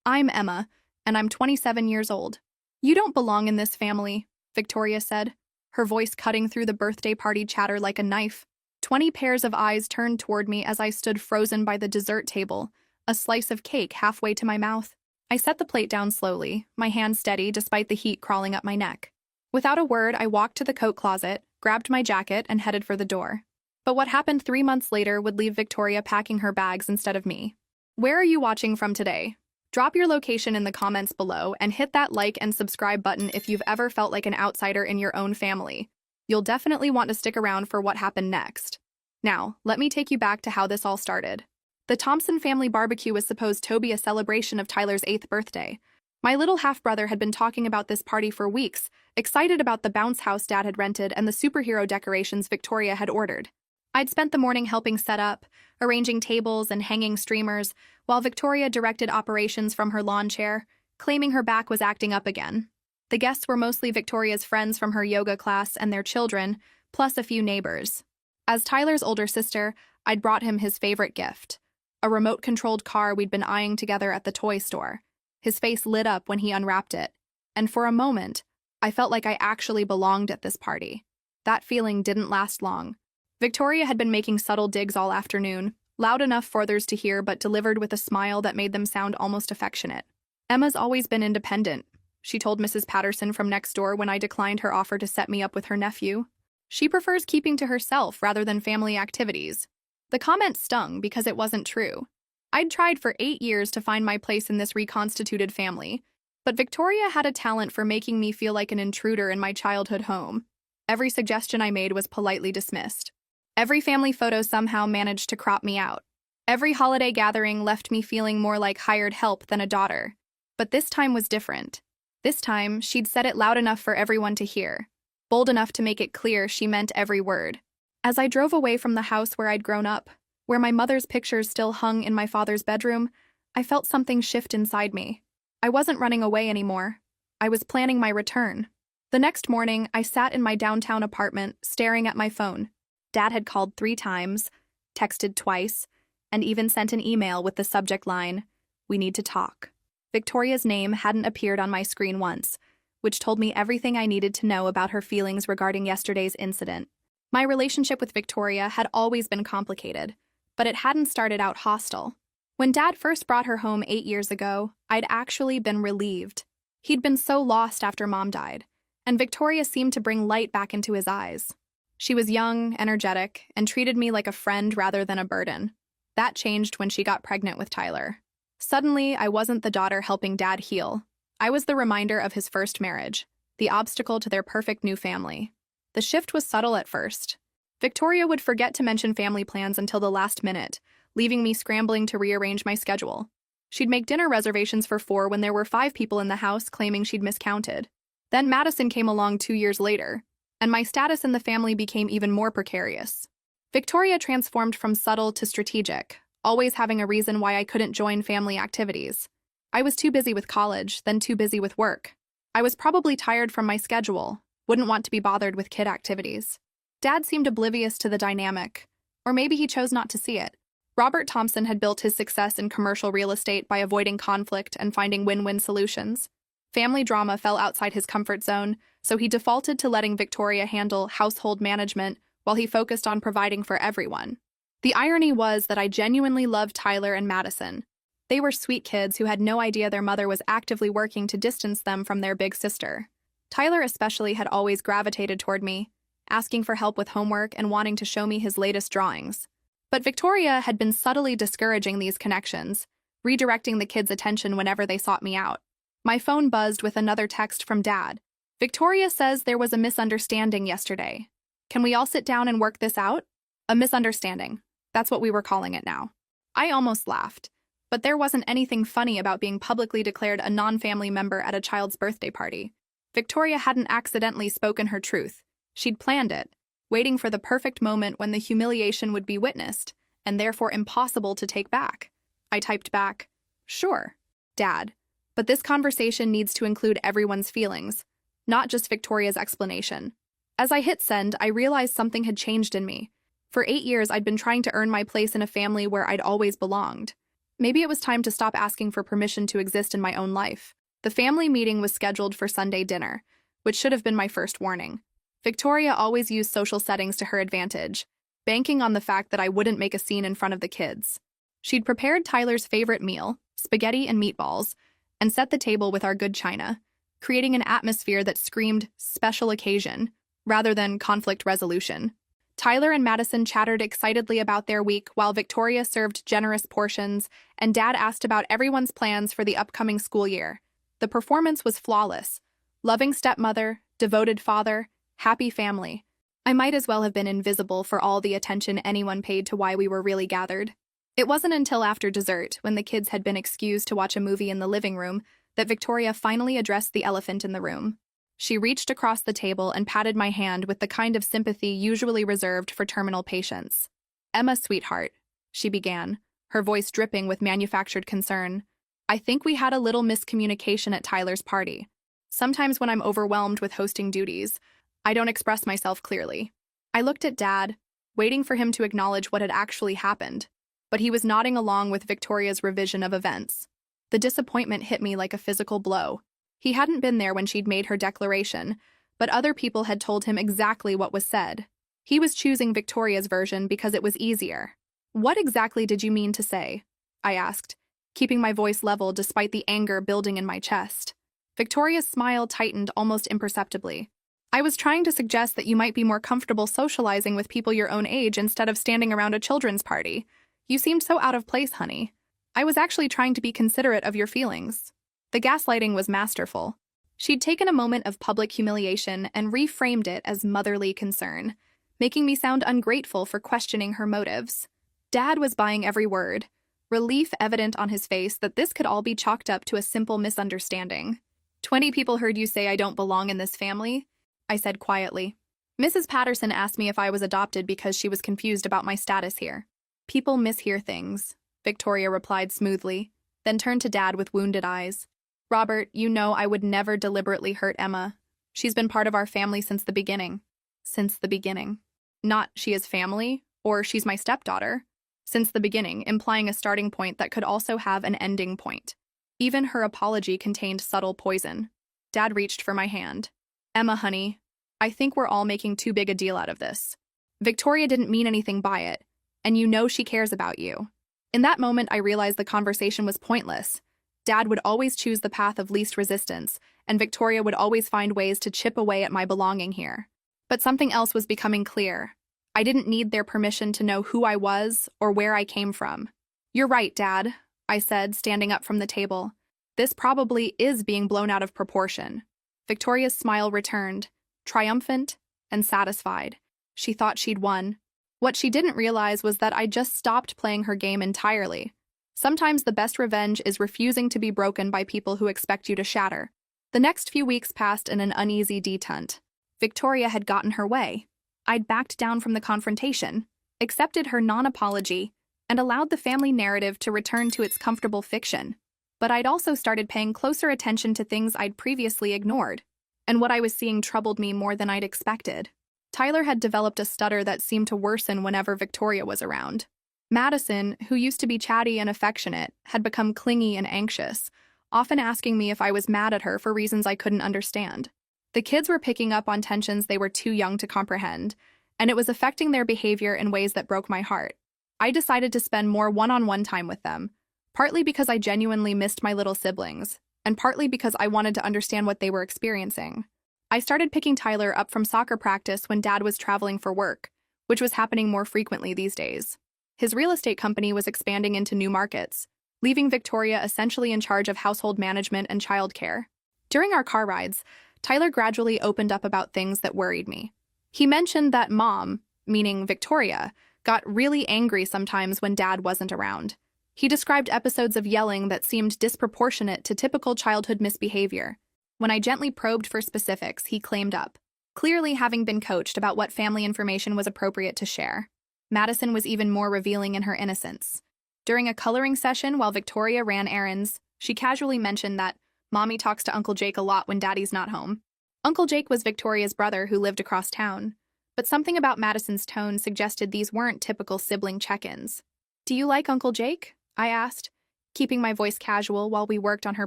I'm Emma, and I'm 27 years old. You don't belong in this family, Victoria said, her voice cutting through the birthday party chatter like a knife. 20 pairs of eyes turned toward me as I stood frozen by the dessert table, a slice of cake halfway to my mouth. I set the plate down slowly, my hand steady despite the heat crawling up my neck. Without a word, I walked to the coat closet, grabbed my jacket, and headed for the door. But what happened 3 months later would leave Victoria packing her bags instead of me. Where are you watching from today? Drop your location in the comments below and hit that like and subscribe button if you've ever felt like an outsider in your own family. You'll definitely want to stick around for what happened next. Now, let me take you back to how this all started. The Thompson family barbecue was supposed to be a celebration of Tyler's 8th birthday. My little half-brother had been talking about this party for weeks, excited about the bounce house Dad had rented and the superhero decorations Victoria had ordered. I'd spent the morning helping set up, arranging tables and hanging streamers, while Victoria directed operations from her lawn chair, claiming her back was acting up again. The guests were mostly Victoria's friends from her yoga class and their children, plus a few neighbors. As Tyler's older sister, I'd brought him his favorite gift, a remote-controlled car we'd been eyeing together at the toy store. His face lit up when he unwrapped it, and for a moment, I felt like I actually belonged at this party. That feeling didn't last long. Victoria had been making subtle digs all afternoon, loud enough for others to hear but delivered with a smile that made them sound almost affectionate. Emma's always been independent, she told Mrs. Patterson from next door when I declined her offer to set me up with her nephew. She prefers keeping to herself rather than family activities. The comment stung because it wasn't true. I'd tried for 8 years to find my place in this reconstituted family, but Victoria had a talent for making me feel like an intruder in my childhood home. Every suggestion I made was politely dismissed. Every family photo somehow managed to crop me out. Every holiday gathering left me feeling more like hired help than a daughter. But this time was different. This time, she'd said it loud enough for everyone to hear, bold enough to make it clear she meant every word. As I drove away from the house where I'd grown up, where my mother's pictures still hung in my father's bedroom, I felt something shift inside me. I wasn't running away anymore. I was planning my return. The next morning, I sat in my downtown apartment, staring at my phone. Dad had called 3 times, texted twice, and even sent an email with the subject line, "We need to talk." Victoria's name hadn't appeared on my screen once, which told me everything I needed to know about her feelings regarding yesterday's incident. My relationship with Victoria had always been complicated, but it hadn't started out hostile. When Dad first brought her home 8 years ago, I'd actually been relieved. He'd been so lost after Mom died, and Victoria seemed to bring light back into his eyes. She was young, energetic, and treated me like a friend rather than a burden. That changed when she got pregnant with Tyler. Suddenly, I wasn't the daughter helping Dad heal. I was the reminder of his first marriage, the obstacle to their perfect new family. The shift was subtle at first. Victoria would forget to mention family plans until the last minute, leaving me scrambling to rearrange my schedule. She'd make dinner reservations for 4 when there were 5 people in the house, claiming she'd miscounted. Then Madison came along 2 years later, and my status in the family became even more precarious. Victoria transformed from subtle to strategic, always having a reason why I couldn't join family activities. I was too busy with college, then too busy with work. I was probably tired from my schedule, wouldn't want to be bothered with kid activities. Dad seemed oblivious to the dynamic, or maybe he chose not to see it. Robert Thompson had built his success in commercial real estate by avoiding conflict and finding win-win solutions. Family drama fell outside his comfort zone, so he defaulted to letting Victoria handle household management while he focused on providing for everyone. The irony was that I genuinely loved Tyler and Madison. They were sweet kids who had no idea their mother was actively working to distance them from their big sister. Tyler especially had always gravitated toward me, asking for help with homework and wanting to show me his latest drawings. But Victoria had been subtly discouraging these connections, redirecting the kids' attention whenever they sought me out. My phone buzzed with another text from Dad. "Victoria says there was a misunderstanding yesterday. Can we all sit down and work this out?" A misunderstanding. That's what we were calling it now. I almost laughed, but there wasn't anything funny about being publicly declared a non-family member at a child's birthday party. Victoria hadn't accidentally spoken her truth. She'd planned it, waiting for the perfect moment when the humiliation would be witnessed, and therefore impossible to take back. I typed back, "Sure, Dad, but this conversation needs to include everyone's feelings, not just Victoria's explanation." As I hit send, I realized something had changed in me. For 8 years, I'd been trying to earn my place in a family where I'd always belonged. Maybe it was time to stop asking for permission to exist in my own life. The family meeting was scheduled for Sunday dinner, which should have been my first warning. Victoria always used social settings to her advantage, banking on the fact that I wouldn't make a scene in front of the kids. She'd prepared Tyler's favorite meal, spaghetti and meatballs, and set the table with our good china, creating an atmosphere that screamed special occasion rather than conflict resolution. Tyler and Madison chattered excitedly about their week while Victoria served generous portions, and Dad asked about everyone's plans for the upcoming school year. The performance was flawless. Loving stepmother, devoted father, happy family. I might as well have been invisible for all the attention anyone paid to why we were really gathered. It wasn't until after dessert, when the kids had been excused to watch a movie in the living room, that Victoria finally addressed the elephant in the room. She reached across the table and patted my hand with the kind of sympathy usually reserved for terminal patients. "Emma, sweetheart," she began, her voice dripping with manufactured concern. "I think we had a little miscommunication at Tyler's party. Sometimes when I'm overwhelmed with hosting duties, I don't express myself clearly." I looked at Dad, waiting for him to acknowledge what had actually happened, but he was nodding along with Victoria's revision of events. The disappointment hit me like a physical blow. He hadn't been there when she'd made her declaration, but other people had told him exactly what was said. He was choosing Victoria's version because it was easier. "What exactly did you mean to say?" I asked, keeping my voice level despite the anger building in my chest. Victoria's smile tightened almost imperceptibly. "I was trying to suggest that you might be more comfortable socializing with people your own age instead of standing around a children's party. You seemed so out of place, honey. I was actually trying to be considerate of your feelings." The gaslighting was masterful. She'd taken a moment of public humiliation and reframed it as motherly concern, making me sound ungrateful for questioning her motives. Dad was buying every word, relief evident on his face that this could all be chalked up to a simple misunderstanding. 20 people heard you say I don't belong in this family," I said quietly. "Mrs. Patterson asked me if I was adopted because she was confused about my status here." "People mishear things," Victoria replied smoothly, then turned to Dad with wounded eyes. "Robert, you know I would never deliberately hurt Emma. She's been part of our family since the beginning." Since the beginning. Not she is family, or she's my stepdaughter. Since the beginning, implying a starting point that could also have an ending point. Even her apology contained subtle poison. Dad reached for my hand. "Emma, honey, I think we're all making too big a deal out of this. Victoria didn't mean anything by it, and you know she cares about you." In that moment, I realized the conversation was pointless. Dad would always choose the path of least resistance, and Victoria would always find ways to chip away at my belonging here. But something else was becoming clear. I didn't need their permission to know who I was or where I came from. "You're right, Dad," I said, standing up from the table. "This probably is being blown out of proportion." Victoria's smile returned, triumphant and satisfied. She thought she'd won. What she didn't realize was that I just stopped playing her game entirely. Sometimes the best revenge is refusing to be broken by people who expect you to shatter. The next few weeks passed in an uneasy detente. Victoria had gotten her way. I'd backed down from the confrontation, accepted her non-apology, and allowed the family narrative to return to its comfortable fiction. But I'd also started paying closer attention to things I'd previously ignored, and what I was seeing troubled me more than I'd expected. Tyler had developed a stutter that seemed to worsen whenever Victoria was around. Madison, who used to be chatty and affectionate, had become clingy and anxious, often asking me if I was mad at her for reasons I couldn't understand. The kids were picking up on tensions they were too young to comprehend, and it was affecting their behavior in ways that broke my heart. I decided to spend more one-on-one time with them, partly because I genuinely missed my little siblings, and partly because I wanted to understand what they were experiencing. I started picking Tyler up from soccer practice when Dad was traveling for work, which was happening more frequently these days. His real estate company was expanding into new markets, leaving Victoria essentially in charge of household management and childcare. During our car rides, Tyler gradually opened up about things that worried me. He mentioned that Mom, meaning Victoria, got really angry sometimes when Dad wasn't around. He described episodes of yelling that seemed disproportionate to typical childhood misbehavior. When I gently probed for specifics, he claimed up, clearly having been coached about what family information was appropriate to share. Madison was even more revealing in her innocence. During a coloring session while Victoria ran errands, she casually mentioned that Mommy talks to Uncle Jake a lot when Daddy's not home. Uncle Jake was Victoria's brother who lived across town, but something about Madison's tone suggested these weren't typical sibling check-ins. "Do you like Uncle Jake?" I asked, keeping my voice casual while we worked on her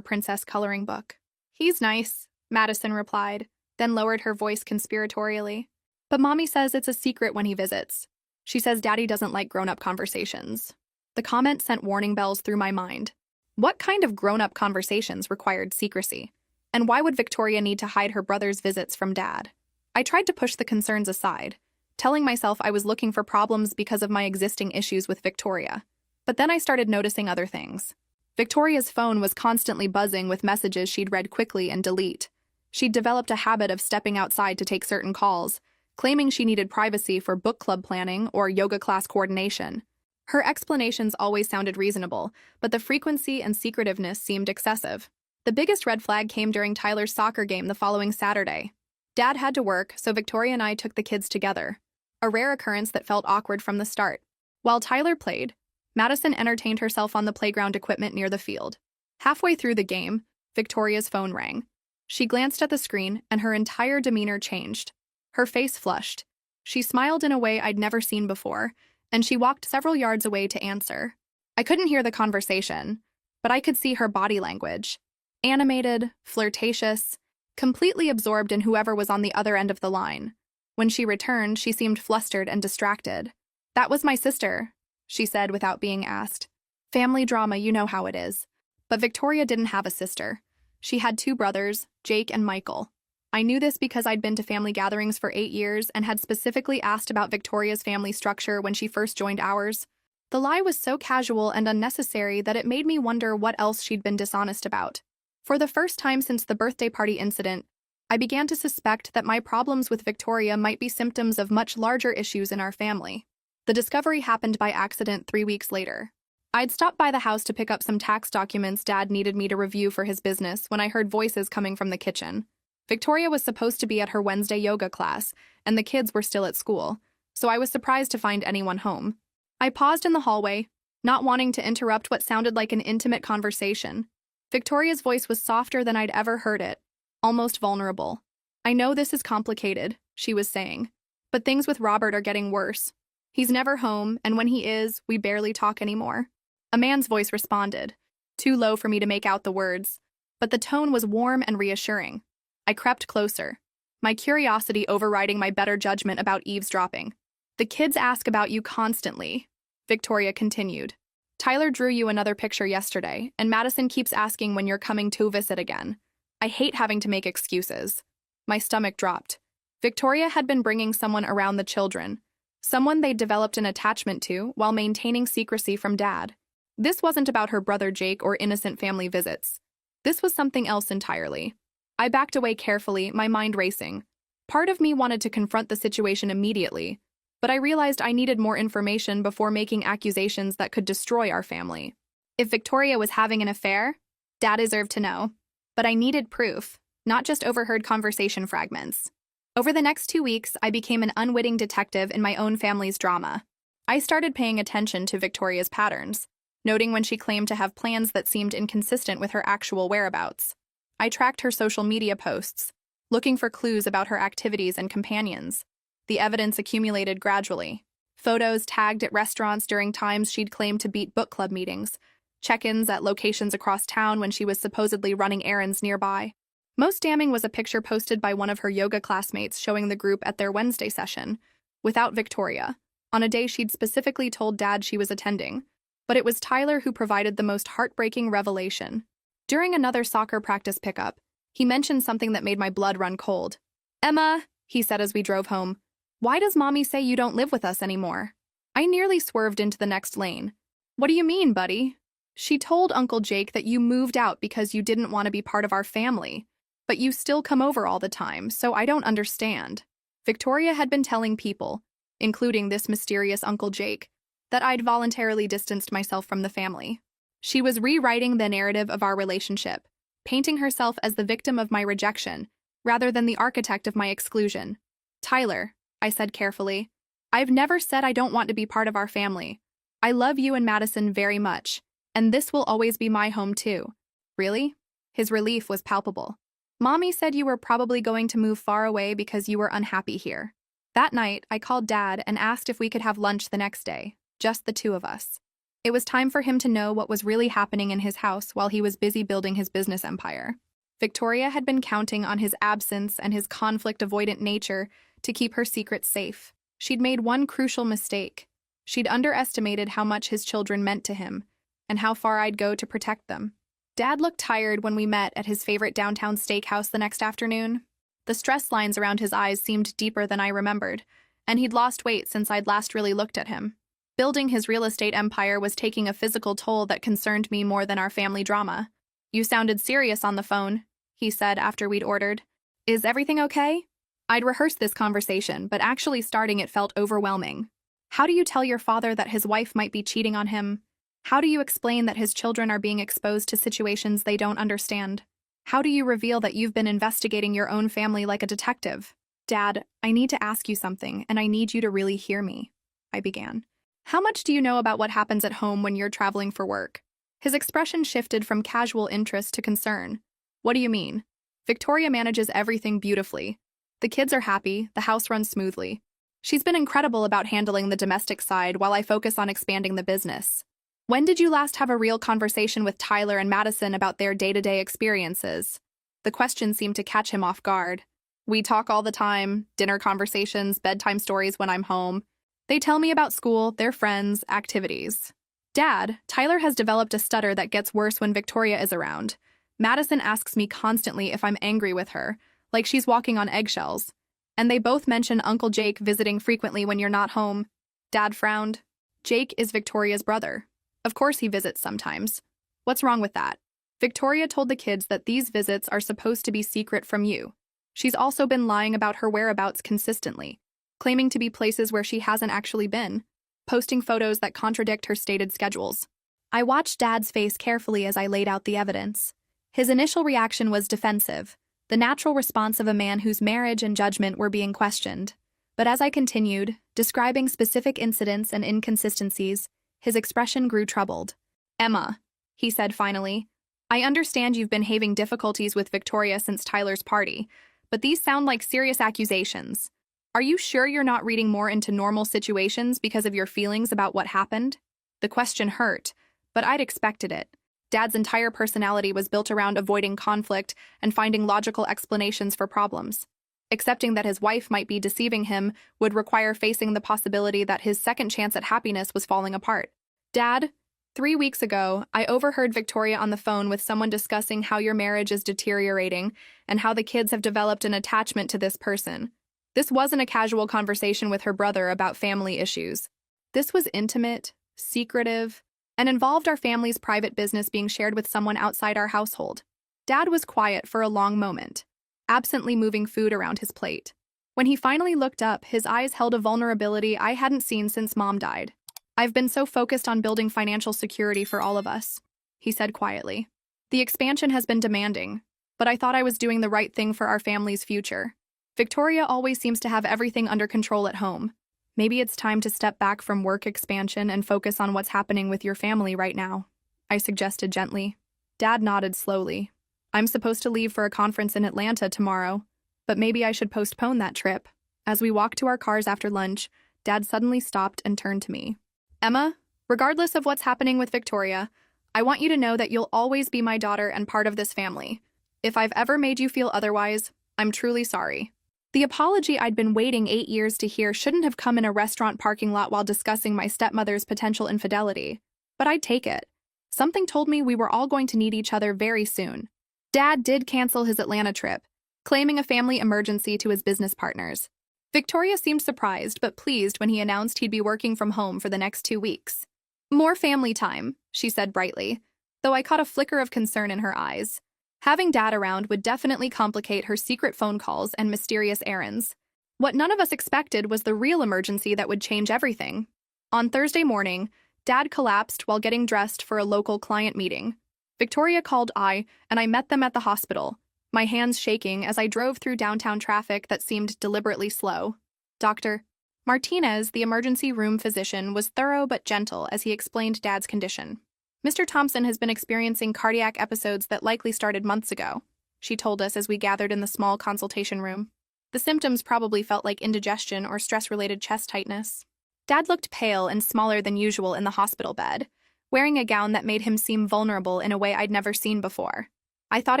princess coloring book. He's nice, Madison replied, then lowered her voice conspiratorially. But Mommy says it's a secret when he visits. She says Daddy doesn't like grown-up conversations. The comment sent warning bells through my mind. What kind of grown-up conversations required secrecy? And why would Victoria need to hide her brother's visits from Dad? I tried to push the concerns aside, telling myself I was looking for problems because of my existing issues with Victoria. But then I started noticing other things. Victoria's phone was constantly buzzing with messages she'd read quickly and delete. She'd developed a habit of stepping outside to take certain calls, claiming she needed privacy for book club planning or yoga class coordination. Her explanations always sounded reasonable, but the frequency and secretiveness seemed excessive. The biggest red flag came during Tyler's soccer game the following Saturday. Dad had to work, so Victoria and I took the kids together, a rare occurrence that felt awkward from the start. While Tyler played, Madison entertained herself on the playground equipment near the field. Halfway through the game, Victoria's phone rang. She glanced at the screen, and her entire demeanor changed. Her face flushed. She smiled in a way I'd never seen before, and she walked several yards away to answer. I couldn't hear the conversation, but I could see her body language. Animated, flirtatious, completely absorbed in whoever was on the other end of the line. When she returned, she seemed flustered and distracted. "That was my sister," she said without being asked. "Family drama, you know how it is." But Victoria didn't have a sister. She had two brothers, Jake and Michael. I knew this because I'd been to family gatherings for 8 years and had specifically asked about Victoria's family structure when she first joined ours. The lie was so casual and unnecessary that it made me wonder what else she'd been dishonest about. For the first time since the birthday party incident, I began to suspect that my problems with Victoria might be symptoms of much larger issues in our family. The discovery happened by accident 3 weeks later. I'd stopped by the house to pick up some tax documents Dad needed me to review for his business when I heard voices coming from the kitchen. Victoria was supposed to be at her Wednesday yoga class, and the kids were still at school, so I was surprised to find anyone home. I paused in the hallway, not wanting to interrupt what sounded like an intimate conversation. Victoria's voice was softer than I'd ever heard it, almost vulnerable. "I know this is complicated," she was saying, "but things with Robert are getting worse. He's never home, and when he is, we barely talk anymore." A man's voice responded, too low for me to make out the words, but the tone was warm and reassuring. I crept closer, my curiosity overriding my better judgment about eavesdropping. "The kids ask about you constantly," Victoria continued. "Tyler drew you another picture yesterday, and Madison keeps asking when you're coming to visit again. I hate having to make excuses." My stomach dropped. Victoria had been bringing someone around the children, someone they'd developed an attachment to while maintaining secrecy from Dad. This wasn't about her brother Jake or innocent family visits. This was something else entirely. I backed away carefully, my mind racing. Part of me wanted to confront the situation immediately, but I realized I needed more information before making accusations that could destroy our family. If Victoria was having an affair, Dad deserved to know. But I needed proof, not just overheard conversation fragments. Over the next 2 weeks, I became an unwitting detective in my own family's drama. I started paying attention to Victoria's patterns, noting when she claimed to have plans that seemed inconsistent with her actual whereabouts. I tracked her social media posts, looking for clues about her activities and companions. The evidence accumulated gradually. Photos tagged at restaurants during times she'd claimed to beat book club meetings, check-ins at locations across town when she was supposedly running errands nearby. Most damning was a picture posted by one of her yoga classmates showing the group at their Wednesday session, without Victoria, on a day she'd specifically told Dad she was attending. But it was Tyler who provided the most heartbreaking revelation. During another soccer practice pickup, he mentioned something that made my blood run cold. "Emma," he said as we drove home, "why does Mommy say you don't live with us anymore?" I nearly swerved into the next lane. "What do you mean, buddy?" "She told Uncle Jake that you moved out because you didn't want to be part of our family, but you still come over all the time, so I don't understand." Victoria had been telling people, including this mysterious Uncle Jake, that I'd voluntarily distanced myself from the family. She was rewriting the narrative of our relationship, painting herself as the victim of my rejection, rather than the architect of my exclusion. "Tyler," I said carefully, "I've never said I don't want to be part of our family. I love you and Madison very much, and this will always be my home too." "Really?" His relief was palpable. "Mommy said you were probably going to move far away because you were unhappy here." That night, I called Dad and asked if we could have lunch the next day, just the two of us. It was time for him to know what was really happening in his house while he was busy building his business empire. Victoria had been counting on his absence and his conflict-avoidant nature to keep her secrets safe. She'd made one crucial mistake. She'd underestimated how much his children meant to him, and how far I'd go to protect them. Dad looked tired when we met at his favorite downtown steakhouse the next afternoon. The stress lines around his eyes seemed deeper than I remembered, and he'd lost weight since I'd last really looked at him. Building his real estate empire was taking a physical toll that concerned me more than our family drama. "You sounded serious on the phone," he said after we'd ordered. "Is everything okay?" I'd rehearsed this conversation, but actually starting it felt overwhelming. How do you tell your father that his wife might be cheating on him? How do you explain that his children are being exposed to situations they don't understand? How do you reveal that you've been investigating your own family like a detective? "Dad, I need to ask you something, and I need you to really hear me," I began. "How much do you know about what happens at home when you're traveling for work?" His expression shifted from casual interest to concern. "What do you mean?" "Victoria manages everything beautifully. The kids are happy, the house runs smoothly. She's been incredible about handling the domestic side while I focus on expanding the business." "When did you last have a real conversation with Tyler and Madison about their day-to-day experiences?" The question seemed to catch him off guard. "We talk all the time, dinner conversations, bedtime stories when I'm home. They tell me about school, their friends, activities." "Dad, Tyler has developed a stutter that gets worse when Victoria is around. Madison asks me constantly if I'm angry with her, like she's walking on eggshells. And they both mention Uncle Jake visiting frequently when you're not home." Dad frowned. "Jake is Victoria's brother. Of course he visits sometimes. What's wrong with that?" "Victoria told the kids that these visits are supposed to be secret from you. She's also been lying about her whereabouts consistently, claiming to be places where she hasn't actually been, posting photos that contradict her stated schedules." I watched Dad's face carefully as I laid out the evidence. His initial reaction was defensive, the natural response of a man whose marriage and judgment were being questioned. But as I continued, describing specific incidents and inconsistencies, his expression grew troubled. "Emma," he said finally, "I understand you've been having difficulties with Victoria since Tyler's party, but these sound like serious accusations. Are you sure you're not reading more into normal situations because of your feelings about what happened?" The question hurt, but I'd expected it. Dad's entire personality was built around avoiding conflict and finding logical explanations for problems. Accepting that his wife might be deceiving him would require facing the possibility that his second chance at happiness was falling apart. "Dad, 3 weeks ago, I overheard Victoria on the phone with someone discussing how your marriage is deteriorating and how the kids have developed an attachment to this person. This wasn't a casual conversation with her brother about family issues. This was intimate, secretive, and involved our family's private business being shared with someone outside our household." Dad was quiet for a long moment, absently moving food around his plate. When he finally looked up, his eyes held a vulnerability I hadn't seen since Mom died. "I've been so focused on building financial security for all of us," he said quietly. "The expansion has been demanding, but I thought I was doing the right thing for our family's future. Victoria always seems to have everything under control at home. Maybe it's time to step back from work expansion and focus on what's happening with your family right now," I suggested gently. Dad nodded slowly. "I'm supposed to leave for a conference in Atlanta tomorrow, but maybe I should postpone that trip." As we walked to our cars after lunch, Dad suddenly stopped and turned to me. "Emma, regardless of what's happening with Victoria, I want you to know that you'll always be my daughter and part of this family. If I've ever made you feel otherwise, I'm truly sorry." The apology I'd been waiting 8 years to hear shouldn't have come in a restaurant parking lot while discussing my stepmother's potential infidelity, but I'd take it. Something told me we were all going to need each other very soon. Dad did cancel his Atlanta trip, claiming a family emergency to his business partners. Victoria seemed surprised but pleased when he announced he'd be working from home for the next 2 weeks. "More family time," she said brightly, though I caught a flicker of concern in her eyes. Having Dad around would definitely complicate her secret phone calls and mysterious errands. What none of us expected was the real emergency that would change everything. On Thursday morning, Dad collapsed while getting dressed for a local client meeting. Victoria called and I met them at the hospital, my hands shaking as I drove through downtown traffic that seemed deliberately slow. Dr. Martinez, the emergency room physician, was thorough but gentle as he explained Dad's condition. "Mr. Thompson has been experiencing cardiac episodes that likely started months ago," she told us as we gathered in the small consultation room. "The symptoms probably felt like indigestion or stress-related chest tightness." Dad looked pale and smaller than usual in the hospital bed, wearing a gown that made him seem vulnerable in a way I'd never seen before. I thought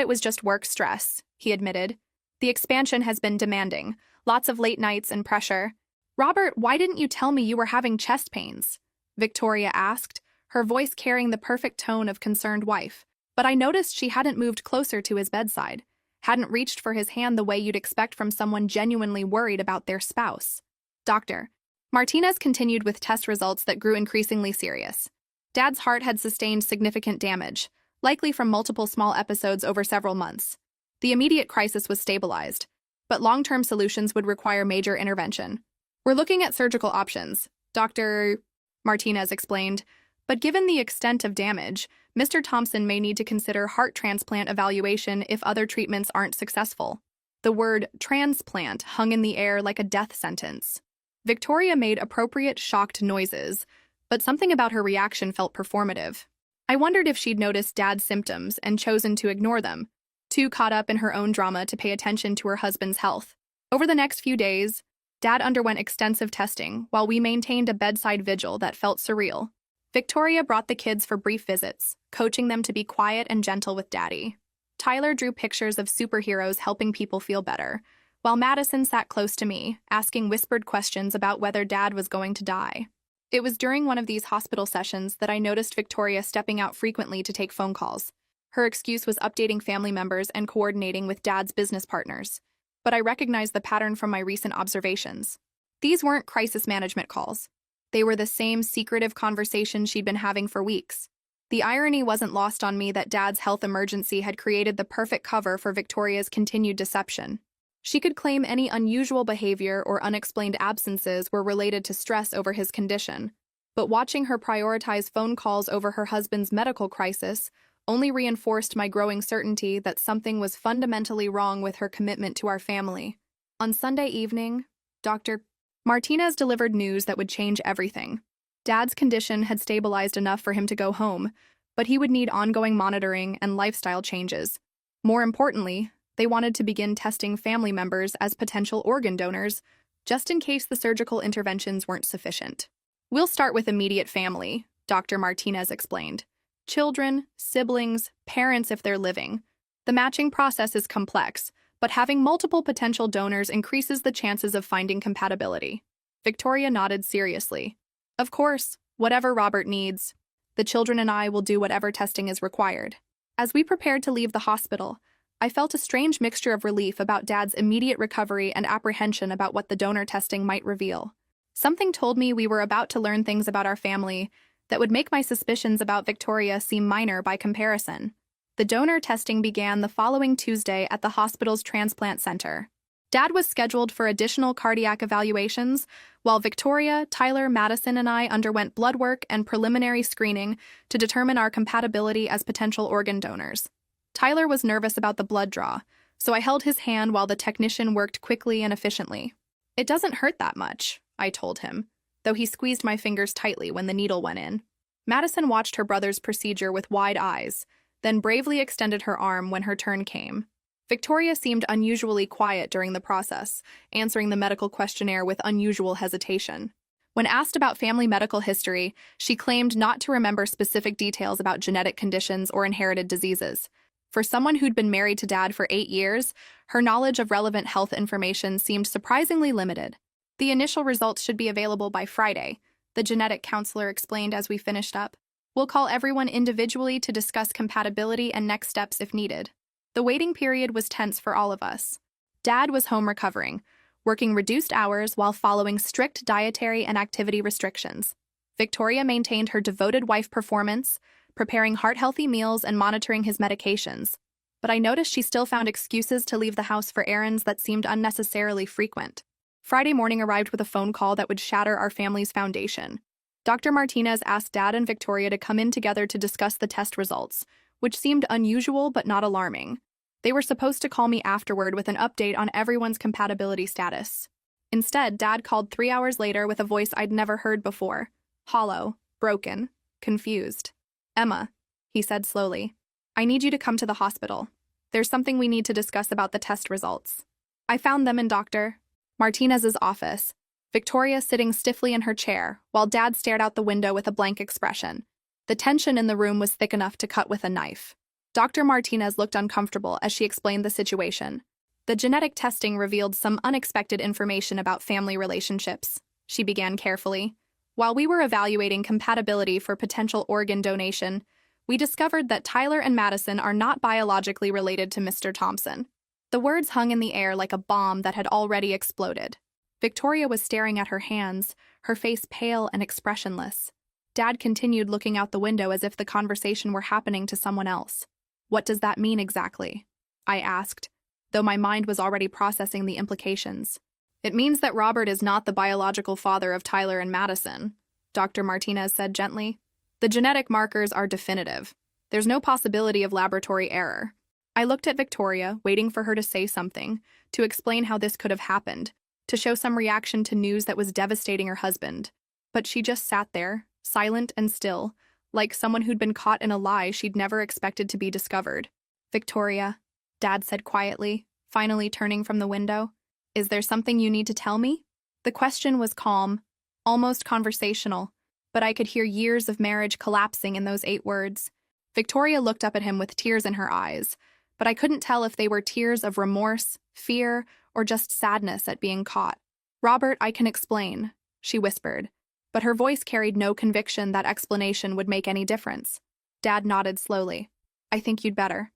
it was just work stress, he admitted. The expansion has been demanding, lots of late nights and pressure. Robert, why didn't you tell me you were having chest pains? Victoria asked, her voice carrying the perfect tone of concerned wife. But I noticed she hadn't moved closer to his bedside, hadn't reached for his hand the way you'd expect from someone genuinely worried about their spouse. Doctor. Martinez continued with test results that grew increasingly serious. Dad's heart had sustained significant damage, likely from multiple small episodes over several months. The immediate crisis was stabilized, but long-term solutions would require major intervention. We're looking at surgical options, Dr. Martinez explained, but given the extent of damage, Mr. Thompson may need to consider heart transplant evaluation if other treatments aren't successful. The word transplant hung in the air like a death sentence. Victoria made appropriate shocked noises, but something about her reaction felt performative. I wondered if she'd noticed Dad's symptoms and chosen to ignore them, too caught up in her own drama to pay attention to her husband's health. Over the next few days, Dad underwent extensive testing while we maintained a bedside vigil that felt surreal. Victoria brought the kids for brief visits, coaching them to be quiet and gentle with Daddy. Tyler drew pictures of superheroes helping people feel better, while Madison sat close to me, asking whispered questions about whether Dad was going to die. It was during one of these hospital sessions that I noticed Victoria stepping out frequently to take phone calls. Her excuse was updating family members and coordinating with Dad's business partners. But I recognized the pattern from my recent observations. These weren't crisis management calls. They were the same secretive conversations she'd been having for weeks. The irony wasn't lost on me that Dad's health emergency had created the perfect cover for Victoria's continued deception. She could claim any unusual behavior or unexplained absences were related to stress over his condition, but watching her prioritize phone calls over her husband's medical crisis only reinforced my growing certainty that something was fundamentally wrong with her commitment to our family. On Sunday evening, Dr. Martinez delivered news that would change everything. Dad's condition had stabilized enough for him to go home, but he would need ongoing monitoring and lifestyle changes. More importantly, they wanted to begin testing family members as potential organ donors, just in case the surgical interventions weren't sufficient. We'll start with immediate family, Dr. Martinez explained. Children, siblings, parents if they're living. The matching process is complex, but having multiple potential donors increases the chances of finding compatibility. Victoria nodded seriously. Of course, whatever Robert needs. The children and I will do whatever testing is required. As we prepared to leave the hospital, I felt a strange mixture of relief about Dad's immediate recovery and apprehension about what the donor testing might reveal. Something told me we were about to learn things about our family that would make my suspicions about Victoria seem minor by comparison. The donor testing began the following Tuesday at the hospital's transplant center. Dad was scheduled for additional cardiac evaluations, while Victoria, Tyler, Madison, and I underwent blood work and preliminary screening to determine our compatibility as potential organ donors. Tyler was nervous about the blood draw, so I held his hand while the technician worked quickly and efficiently. It doesn't hurt that much, I told him, though he squeezed my fingers tightly when the needle went in. Madison watched her brother's procedure with wide eyes, then bravely extended her arm when her turn came. Victoria seemed unusually quiet during the process, answering the medical questionnaire with unusual hesitation. When asked about family medical history, she claimed not to remember specific details about genetic conditions or inherited diseases. For someone who'd been married to Dad for 8 years, her knowledge of relevant health information seemed surprisingly limited. The initial results should be available by Friday, the genetic counselor explained as we finished up. We'll call everyone individually to discuss compatibility and next steps if needed. The waiting period was tense for all of us. Dad was home recovering, working reduced hours while following strict dietary and activity restrictions. Victoria maintained her devoted wife performance, preparing heart-healthy meals and monitoring his medications. But I noticed she still found excuses to leave the house for errands that seemed unnecessarily frequent. Friday morning arrived with a phone call that would shatter our family's foundation. Dr. Martinez asked Dad and Victoria to come in together to discuss the test results, which seemed unusual but not alarming. They were supposed to call me afterward with an update on everyone's compatibility status. Instead, Dad called 3 hours later with a voice I'd never heard before. Hollow, broken, confused. "Emma," he said slowly, "I need you to come to the hospital. There's something we need to discuss about the test results." I found them in Dr. Martinez's office, Victoria sitting stiffly in her chair, while Dad stared out the window with a blank expression. The tension in the room was thick enough to cut with a knife. Dr. Martinez looked uncomfortable as she explained the situation. The genetic testing revealed some unexpected information about family relationships, she began carefully. While we were evaluating compatibility for potential organ donation, we discovered that Tyler and Madison are not biologically related to Mr. Thompson. The words hung in the air like a bomb that had already exploded. Victoria was staring at her hands, her face pale and expressionless. Dad continued looking out the window as if the conversation were happening to someone else. What does that mean exactly? I asked, though my mind was already processing the implications. It means that Robert is not the biological father of Tyler and Madison, Dr. Martinez said gently. The genetic markers are definitive. There's no possibility of laboratory error. I looked at Victoria, waiting for her to say something, to explain how this could have happened, to show some reaction to news that was devastating her husband. But she just sat there, silent and still, like someone who'd been caught in a lie she'd never expected to be discovered. Victoria, Dad said quietly, finally turning from the window. Is there something you need to tell me? The question was calm, almost conversational, but I could hear years of marriage collapsing in those 8 words. Victoria looked up at him with tears in her eyes, but I couldn't tell if they were tears of remorse, fear, or just sadness at being caught. Robert, I can explain, she whispered, but her voice carried no conviction that explanation would make any difference. Dad nodded slowly. I think you'd better.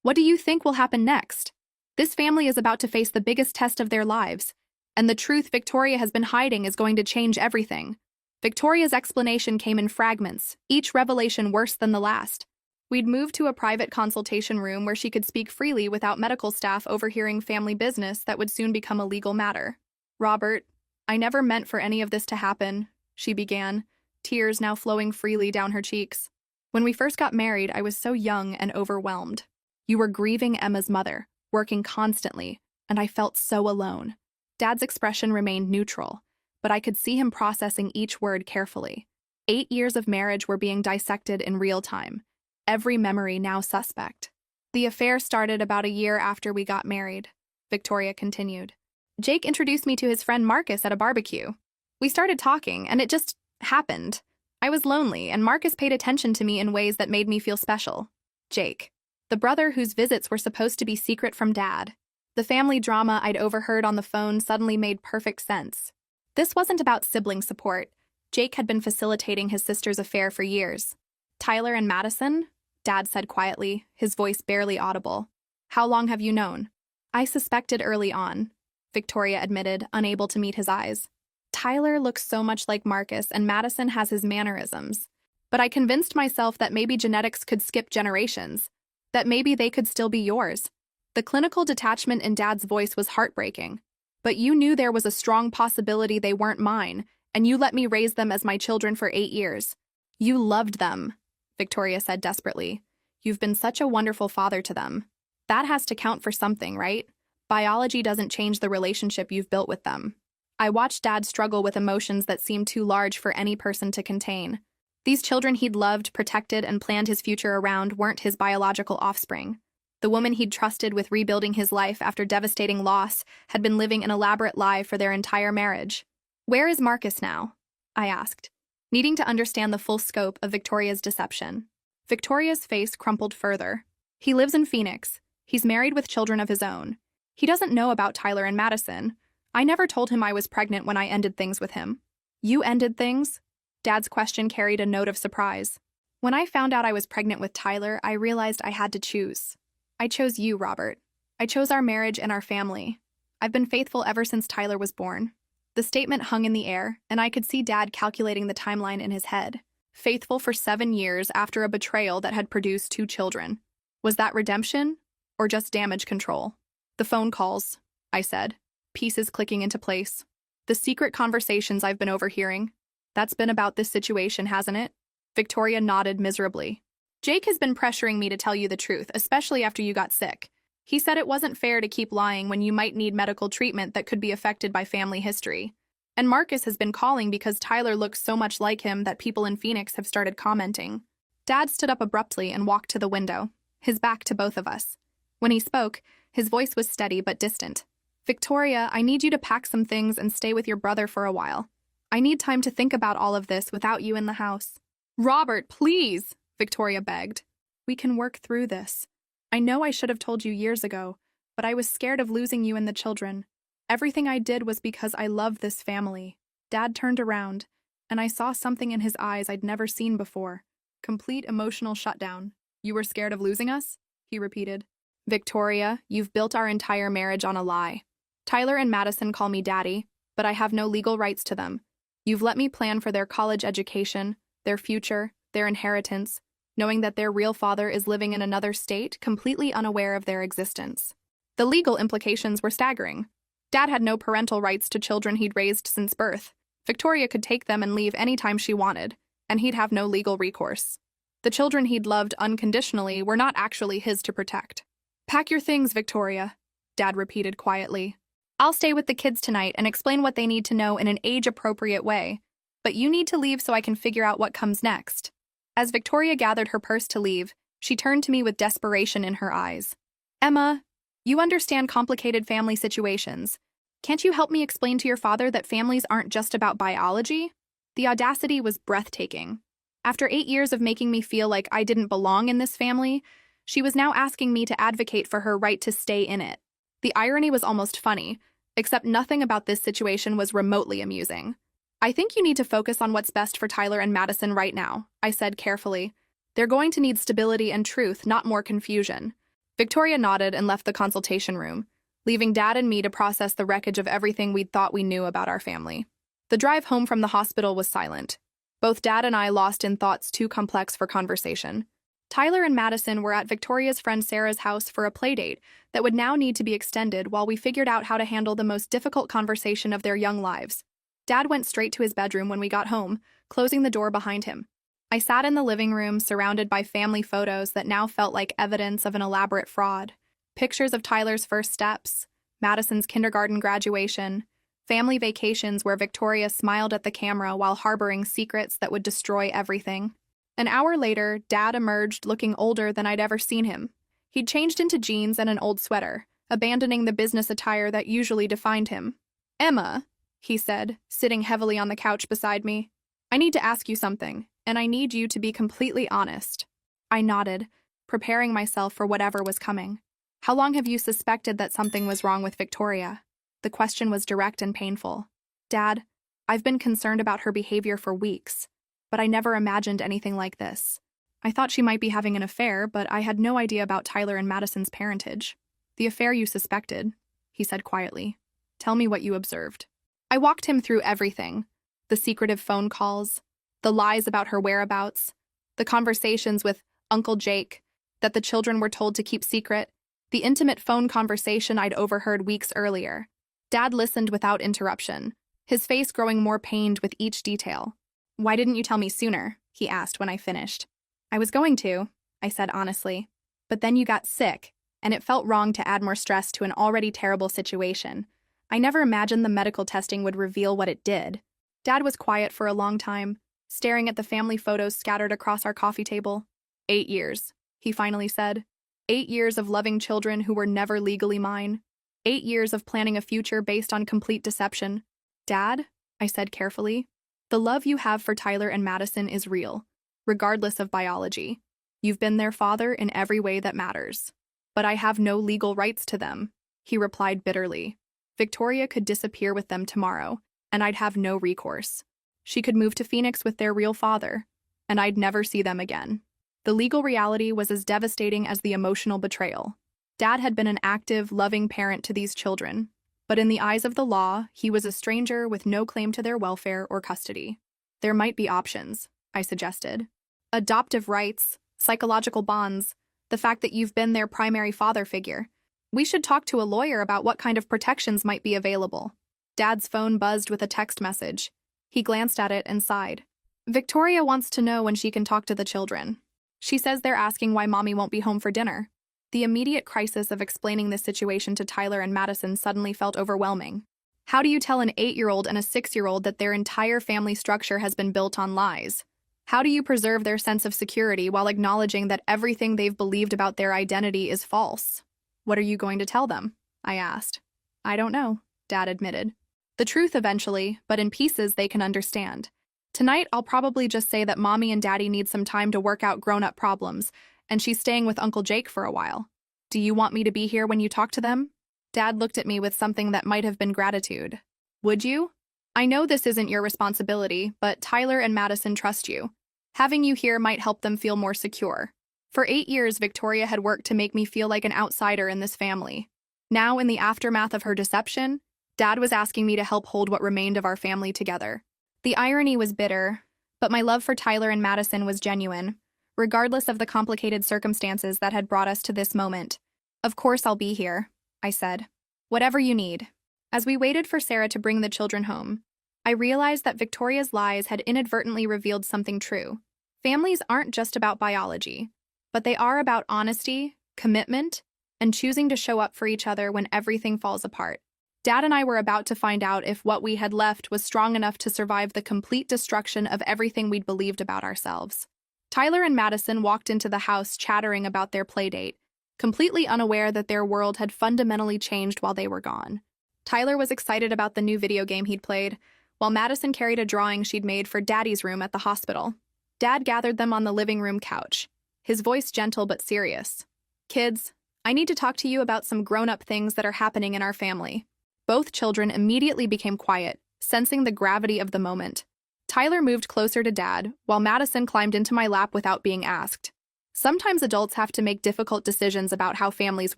What do you think will happen next? This family is about to face the biggest test of their lives, and the truth Victoria has been hiding is going to change everything. Victoria's explanation came in fragments, each revelation worse than the last. We'd moved to a private consultation room where she could speak freely without medical staff overhearing family business that would soon become a legal matter. Robert, I never meant for any of this to happen, she began, tears now flowing freely down her cheeks. When we first got married, I was so young and overwhelmed. You were grieving Emma's mother, working constantly, and I felt so alone. Dad's expression remained neutral, but I could see him processing each word carefully. 8 years of marriage were being dissected in real time, every memory now suspect. The affair started about a year after we got married, Victoria continued. Jake introduced me to his friend Marcus at a barbecue. We started talking, and it just happened. I was lonely, and Marcus paid attention to me in ways that made me feel special. Jake, the brother whose visits were supposed to be secret from Dad. The family drama I'd overheard on the phone suddenly made perfect sense. This wasn't about sibling support. Jake had been facilitating his sister's affair for years. Tyler and Madison? Dad said quietly, his voice barely audible. How long have you known? I suspected early on, Victoria admitted, unable to meet his eyes. Tyler looks so much like Marcus, and Madison has his mannerisms. But I convinced myself that maybe genetics could skip generations, that maybe they could still be yours. The clinical detachment in Dad's voice was heartbreaking. But you knew there was a strong possibility they weren't mine, and you let me raise them as my children for 8 years. You loved them, Victoria said desperately. You've been such a wonderful father to them. That has to count for something, right? Biology doesn't change the relationship you've built with them. I watched Dad struggle with emotions that seemed too large for any person to contain. These children he'd loved, protected, and planned his future around weren't his biological offspring. The woman he'd trusted with rebuilding his life after devastating loss had been living an elaborate lie for their entire marriage. Where is Marcus now? I asked, needing to understand the full scope of Victoria's deception. Victoria's face crumpled further. He lives in Phoenix. He's married with children of his own. He doesn't know about Tyler and Madison. I never told him I was pregnant when I ended things with him. You ended things? Dad's question carried a note of surprise. When I found out I was pregnant with Tyler, I realized I had to choose. I chose you, Robert. I chose our marriage and our family. I've been faithful ever since Tyler was born. The statement hung in the air, and I could see Dad calculating the timeline in his head. Faithful for 7 years after a betrayal that had produced 2 children. Was that redemption, or just damage control? The phone calls, I said, pieces clicking into place. The secret conversations I've been overhearing. That's been about this situation, hasn't it? Victoria nodded miserably. Jake has been pressuring me to tell you the truth, especially after you got sick. He said it wasn't fair to keep lying when you might need medical treatment that could be affected by family history. And Marcus has been calling because Tyler looks so much like him that people in Phoenix have started commenting. Dad stood up abruptly and walked to the window, his back to both of us. When he spoke, his voice was steady but distant. Victoria, I need you to pack some things and stay with your brother for a while. I need time to think about all of this without you in the house. Robert, please, Victoria begged. We can work through this. I know I should have told you years ago, but I was scared of losing you and the children. Everything I did was because I love this family. Dad turned around, and I saw something in his eyes I'd never seen before. Complete emotional shutdown. You were scared of losing us? He repeated. Victoria, you've built our entire marriage on a lie. Tyler and Madison call me Daddy, but I have no legal rights to them. You've let me plan for their college education, their future, their inheritance, knowing that their real father is living in another state, completely unaware of their existence. The legal implications were staggering. Dad had no parental rights to children he'd raised since birth. Victoria could take them and leave anytime she wanted, and he'd have no legal recourse. The children he'd loved unconditionally were not actually his to protect. Pack your things, Victoria, Dad repeated quietly. I'll stay with the kids tonight and explain what they need to know in an age-appropriate way, but you need to leave so I can figure out what comes next. As Victoria gathered her purse to leave, she turned to me with desperation in her eyes. Emma, you understand complicated family situations. Can't you help me explain to your father that families aren't just about biology? The audacity was breathtaking. After 8 years of making me feel like I didn't belong in this family, she was now asking me to advocate for her right to stay in it. The irony was almost funny, except nothing about this situation was remotely amusing. I think you need to focus on what's best for Tyler and Madison right now, I said carefully. They're going to need stability and truth, not more confusion. Victoria nodded and left the consultation room, leaving Dad and me to process the wreckage of everything we'd thought we knew about our family. The drive home from the hospital was silent. Both Dad and I lost in thoughts too complex for conversation. Tyler and Madison were at Victoria's friend Sarah's house for a playdate that would now need to be extended while we figured out how to handle the most difficult conversation of their young lives. Dad went straight to his bedroom when we got home, closing the door behind him. I sat in the living room, surrounded by family photos that now felt like evidence of an elaborate fraud. Pictures of Tyler's first steps, Madison's kindergarten graduation, family vacations where Victoria smiled at the camera while harboring secrets that would destroy everything. An hour later, Dad emerged looking older than I'd ever seen him. He'd changed into jeans and an old sweater, abandoning the business attire that usually defined him. Emma, he said, sitting heavily on the couch beside me. I need to ask you something, and I need you to be completely honest. I nodded, preparing myself for whatever was coming. How long have you suspected that something was wrong with Victoria? The question was direct and painful. Dad, I've been concerned about her behavior for weeks, but I never imagined anything like this. I thought she might be having an affair, but I had no idea about Tyler and Madison's parentage. The affair you suspected, he said quietly. Tell me what you observed. I walked him through everything. The secretive phone calls, the lies about her whereabouts, the conversations with Uncle Jake that the children were told to keep secret, the intimate phone conversation I'd overheard weeks earlier. Dad listened without interruption, his face growing more pained with each detail. Why didn't you tell me sooner? He asked when I finished. I was going to, I said honestly. But then you got sick, and it felt wrong to add more stress to an already terrible situation. I never imagined the medical testing would reveal what it did. Dad was quiet for a long time, staring at the family photos scattered across our coffee table. 8 years, he finally said. 8 years of loving children who were never legally mine. 8 years of planning a future based on complete deception. Dad, I said carefully, the love you have for Tyler and Madison is real, regardless of biology. You've been their father in every way that matters. But I have no legal rights to them, he replied bitterly. Victoria could disappear with them tomorrow, and I'd have no recourse. She could move to Phoenix with their real father, and I'd never see them again. The legal reality was as devastating as the emotional betrayal. Dad had been an active, loving parent to these children, but in the eyes of the law, he was a stranger with no claim to their welfare or custody. There might be options, I suggested. Adoptive rights, psychological bonds, the fact that you've been their primary father figure. We should talk to a lawyer about what kind of protections might be available. Dad's phone buzzed with a text message. He glanced at it and sighed. Victoria wants to know when she can talk to the children. She says they're asking why Mommy won't be home for dinner. The immediate crisis of explaining this situation to Tyler and Madison suddenly felt overwhelming. How do you tell an 8-year-old and a 6-year-old that their entire family structure has been built on lies? How do you preserve their sense of security while acknowledging that everything they've believed about their identity is false? What are you going to tell them? I asked. I don't know, Dad admitted. The truth eventually, but in pieces they can understand. Tonight, I'll probably just say that Mommy and Daddy need some time to work out grown-up problems, and she's staying with Uncle Jake for a while. Do you want me to be here when you talk to them? Dad looked at me with something that might have been gratitude. Would you? I know this isn't your responsibility, but Tyler and Madison trust you. Having you here might help them feel more secure. For 8 years, Victoria had worked to make me feel like an outsider in this family. Now, in the aftermath of her deception, Dad was asking me to help hold what remained of our family together. The irony was bitter, but my love for Tyler and Madison was genuine, regardless of the complicated circumstances that had brought us to this moment. Of course I'll be here, I said. Whatever you need. As we waited for Sarah to bring the children home, I realized that Victoria's lies had inadvertently revealed something true. Families aren't just about biology, but they are about honesty, commitment, and choosing to show up for each other when everything falls apart. Dad and I were about to find out if what we had left was strong enough to survive the complete destruction of everything we'd believed about ourselves. Tyler and Madison walked into the house chattering about their playdate, completely unaware that their world had fundamentally changed while they were gone. Tyler was excited about the new video game he'd played, while Madison carried a drawing she'd made for Daddy's room at the hospital. Dad gathered them on the living room couch, his voice gentle but serious. Kids, I need to talk to you about some grown-up things that are happening in our family. Both children immediately became quiet, sensing the gravity of the moment. Tyler moved closer to Dad, while Madison climbed into my lap without being asked. Sometimes adults have to make difficult decisions about how families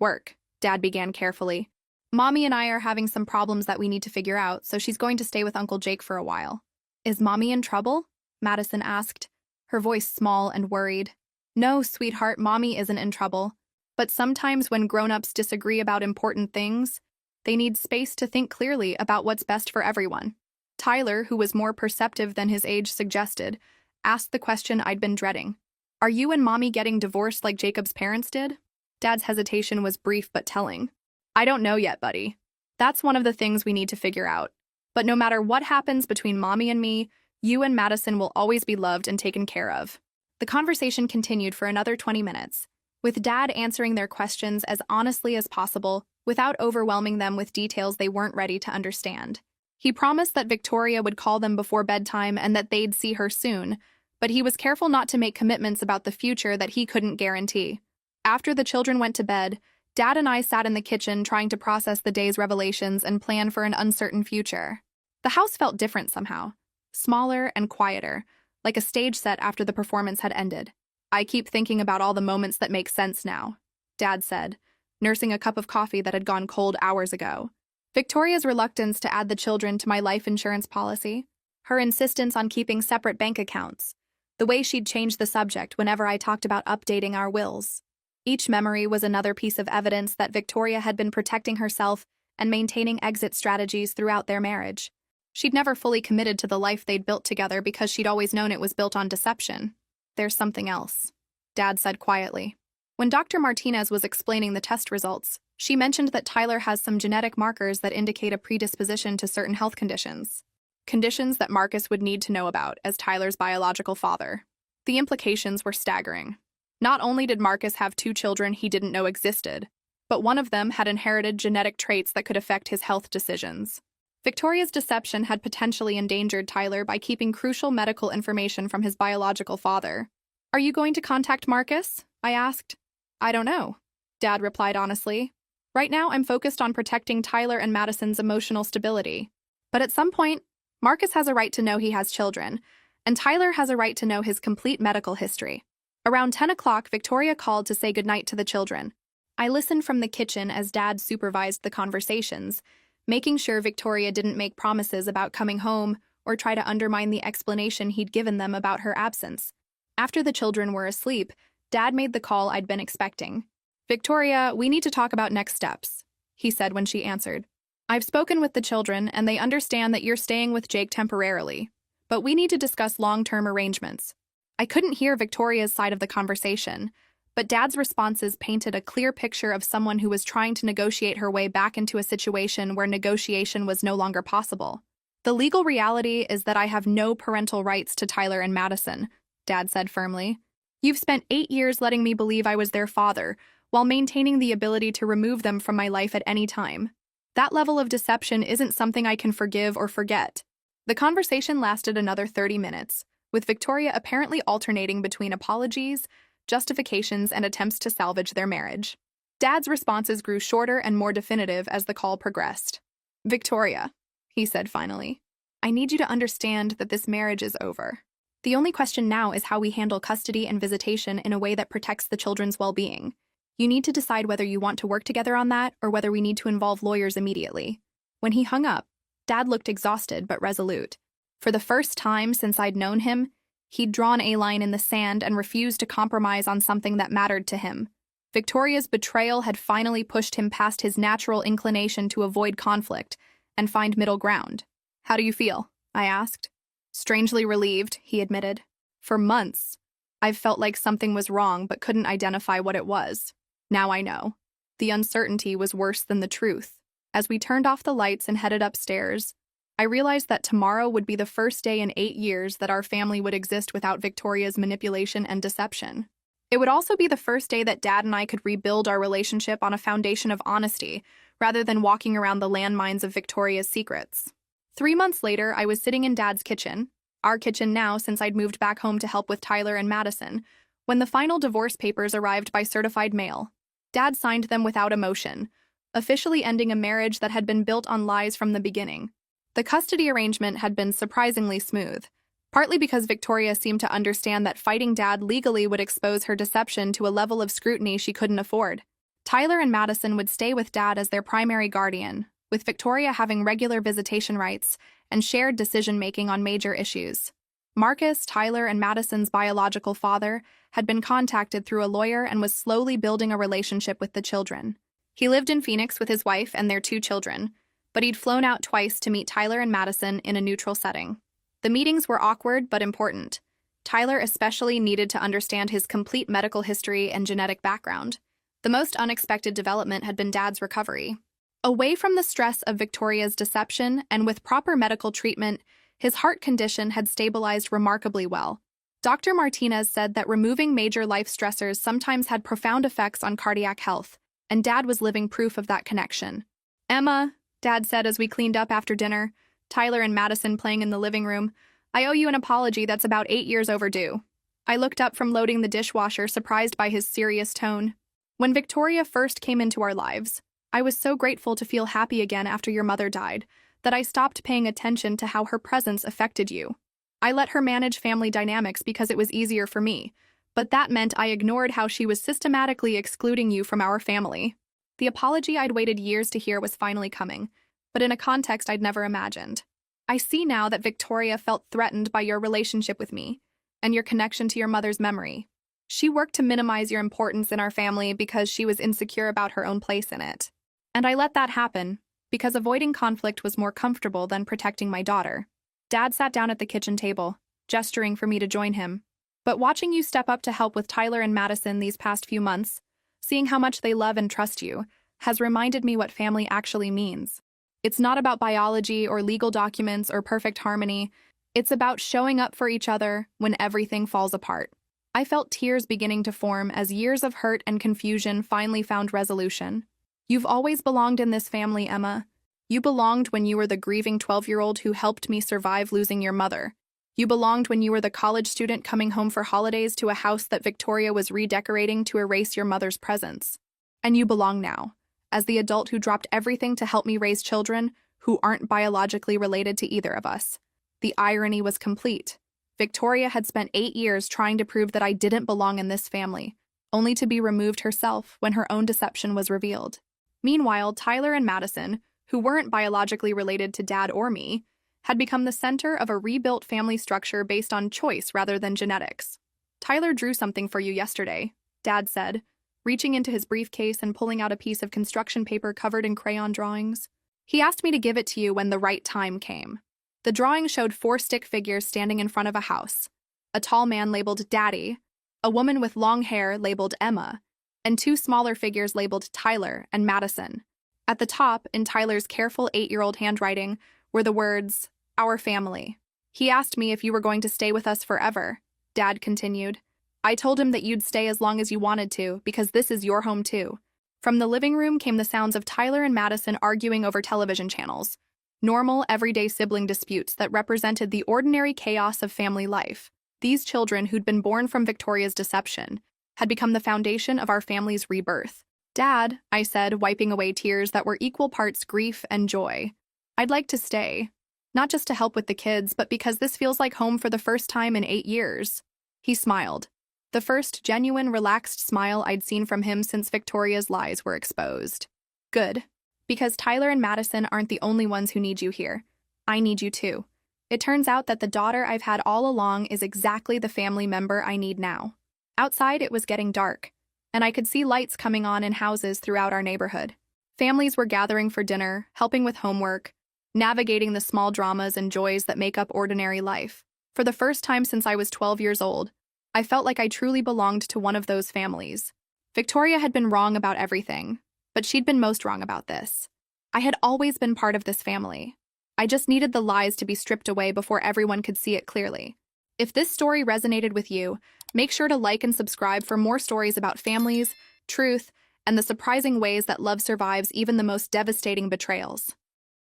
work, Dad began carefully. Mommy and I are having some problems that we need to figure out, so she's going to stay with Uncle Jake for a while. Is Mommy in trouble? Madison asked, her voice small and worried. No, sweetheart, Mommy isn't in trouble. But sometimes when grown-ups disagree about important things, they need space to think clearly about what's best for everyone. Tyler, who was more perceptive than his age suggested, asked the question I'd been dreading. Are you and Mommy getting divorced like Jacob's parents did? Dad's hesitation was brief but telling. I don't know yet, buddy. That's one of the things we need to figure out. But no matter what happens between Mommy and me, you and Madison will always be loved and taken care of. The conversation continued for another 20 minutes, with Dad answering their questions as honestly as possible without overwhelming them with details they weren't ready to understand. He promised that Victoria would call them before bedtime and that they'd see her soon, but he was careful not to make commitments about the future that he couldn't guarantee. After the children went to bed, Dad and I sat in the kitchen trying to process the day's revelations and plan for an uncertain future. The house felt different somehow, smaller and quieter, like a stage set after the performance had ended. I keep thinking about all the moments that make sense now, Dad said, nursing a cup of coffee that had gone cold hours ago. Victoria's reluctance to add the children to my life insurance policy, her insistence on keeping separate bank accounts, the way she'd change the subject whenever I talked about updating our wills. Each memory was another piece of evidence that Victoria had been protecting herself and maintaining exit strategies throughout their marriage. She'd never fully committed to the life they'd built together because she'd always known it was built on deception. There's something else, Dad said quietly. When Dr. Martinez was explaining the test results, she mentioned that Tyler has some genetic markers that indicate a predisposition to certain health conditions. Conditions that Marcus would need to know about as Tyler's biological father. The implications were staggering. Not only did Marcus have 2 children he didn't know existed, but one of them had inherited genetic traits that could affect his health decisions. Victoria's deception had potentially endangered Tyler by keeping crucial medical information from his biological father. Are you going to contact Marcus? I asked. I don't know, Dad replied honestly. Right now I'm focused on protecting Tyler and Madison's emotional stability. But at some point, Marcus has a right to know he has children, and Tyler has a right to know his complete medical history. Around 10 o'clock, Victoria called to say goodnight to the children. I listened from the kitchen as Dad supervised the conversations, making sure Victoria didn't make promises about coming home or try to undermine the explanation he'd given them about her absence. After the children were asleep, Dad made the call I'd been expecting. Victoria, we need to talk about next steps, he said when she answered. I've spoken with the children and they understand that you're staying with Jake temporarily, but we need to discuss long-term arrangements. I couldn't hear Victoria's side of the conversation, but Dad's responses painted a clear picture of someone who was trying to negotiate her way back into a situation where negotiation was no longer possible. The legal reality is that I have no parental rights to Tyler and Madison, Dad said firmly. You've spent 8 years letting me believe I was their father, while maintaining the ability to remove them from my life at any time. That level of deception isn't something I can forgive or forget. The conversation lasted another 30 minutes, with Victoria apparently alternating between apologies, justifications, and attempts to salvage their marriage. Dad's responses grew shorter and more definitive as the call progressed. "Victoria," he said finally, "I need you to understand that this marriage is over. The only question now is how we handle custody and visitation in a way that protects the children's well-being. You need to decide whether you want to work together on that or whether we need to involve lawyers immediately." When he hung up, Dad looked exhausted but resolute. For the first time since I'd known him, he'd drawn a line in the sand and refused to compromise on something that mattered to him. Victoria's betrayal had finally pushed him past his natural inclination to avoid conflict and find middle ground. "How do you feel?" I asked. "Strangely relieved," he admitted. "For months, I've felt like something was wrong but couldn't identify what it was. Now I know." The uncertainty was worse than the truth. As we turned off the lights and headed upstairs, I realized that tomorrow would be the first day in 8 years that our family would exist without Victoria's manipulation and deception. It would also be the first day that Dad and I could rebuild our relationship on a foundation of honesty, rather than walking around the landmines of Victoria's secrets. 3 months later, I was sitting in Dad's kitchen, our kitchen now since I'd moved back home to help with Tyler and Madison, when the final divorce papers arrived by certified mail. Dad signed them without emotion, officially ending a marriage that had been built on lies from the beginning. The custody arrangement had been surprisingly smooth, partly because Victoria seemed to understand that fighting Dad legally would expose her deception to a level of scrutiny she couldn't afford. Tyler and Madison would stay with Dad as their primary guardian, with Victoria having regular visitation rights and shared decision-making on major issues. Marcus, Tyler, and Madison's biological father had been contacted through a lawyer and was slowly building a relationship with the children. He lived in Phoenix with his wife and their 2 children, but he'd flown out twice to meet Tyler and Madison in a neutral setting. The meetings were awkward but important. Tyler especially needed to understand his complete medical history and genetic background. The most unexpected development had been Dad's recovery. Away from the stress of Victoria's deception and with proper medical treatment, his heart condition had stabilized remarkably well. Dr. Martinez said that removing major life stressors sometimes had profound effects on cardiac health, and Dad was living proof of that connection. "Emma," Dad said as we cleaned up after dinner, Tyler and Madison playing in the living room, "I owe you an apology that's about 8 years overdue." I looked up from loading the dishwasher, surprised by his serious tone. "When Victoria first came into our lives, I was so grateful to feel happy again after your mother died that I stopped paying attention to how her presence affected you. I let her manage family dynamics because it was easier for me, but that meant I ignored how she was systematically excluding you from our family." The apology I'd waited years to hear was finally coming, but in a context I'd never imagined. "I see now that Victoria felt threatened by your relationship with me and your connection to your mother's memory. She worked to minimize your importance in our family because she was insecure about her own place in it. And I let that happen because avoiding conflict was more comfortable than protecting my daughter." Dad sat down at the kitchen table, gesturing for me to join him. "But watching you step up to help with Tyler and Madison these past few months, seeing how much they love and trust you, has reminded me what family actually means. It's not about biology or legal documents or perfect harmony. It's about showing up for each other when everything falls apart." I felt tears beginning to form as years of hurt and confusion finally found resolution. "You've always belonged in this family, Emma. You belonged when you were the grieving 12-year-old who helped me survive losing your mother. You belonged when you were the college student coming home for holidays to a house that Victoria was redecorating to erase your mother's presence. And you belong now, as the adult who dropped everything to help me raise children who aren't biologically related to either of us." The irony was complete. Victoria had spent 8 years trying to prove that I didn't belong in this family, only to be removed herself when her own deception was revealed. Meanwhile, Tyler and Madison, who weren't biologically related to Dad or me, had become the center of a rebuilt family structure based on choice rather than genetics. "Tyler drew something for you yesterday," Dad said, reaching into his briefcase and pulling out a piece of construction paper covered in crayon drawings. "He asked me to give it to you when the right time came." The drawing showed 4 stick figures standing in front of a house: a tall man labeled Daddy, a woman with long hair labeled Emma, and 2 smaller figures labeled Tyler and Madison. At the top, in Tyler's careful 8-year-old handwriting, were the words, "Our family." "He asked me if you were going to stay with us forever," Dad continued. "I told him that you'd stay as long as you wanted to, because this is your home too." From the living room came the sounds of Tyler and Madison arguing over television channels. Normal, everyday sibling disputes that represented the ordinary chaos of family life. These children, who'd been born from Victoria's deception, had become the foundation of our family's rebirth. "Dad," I said, wiping away tears that were equal parts grief and joy, "I'd like to stay. Not just to help with the kids, but because this feels like home for the first time in 8 years." He smiled. The first genuine, relaxed smile I'd seen from him since Victoria's lies were exposed. "Good. Because Tyler and Madison aren't the only ones who need you here. I need you too. It turns out that the daughter I've had all along is exactly the family member I need now." Outside, it was getting dark, and I could see lights coming on in houses throughout our neighborhood. Families were gathering for dinner, helping with homework, navigating the small dramas and joys that make up ordinary life. For the first time since I was 12 years old, I felt like I truly belonged to one of those families. Victoria had been wrong about everything, but she'd been most wrong about this. I had always been part of this family. I just needed the lies to be stripped away before everyone could see it clearly. If this story resonated with you, make sure to like and subscribe for more stories about families, truth, and the surprising ways that love survives even the most devastating betrayals.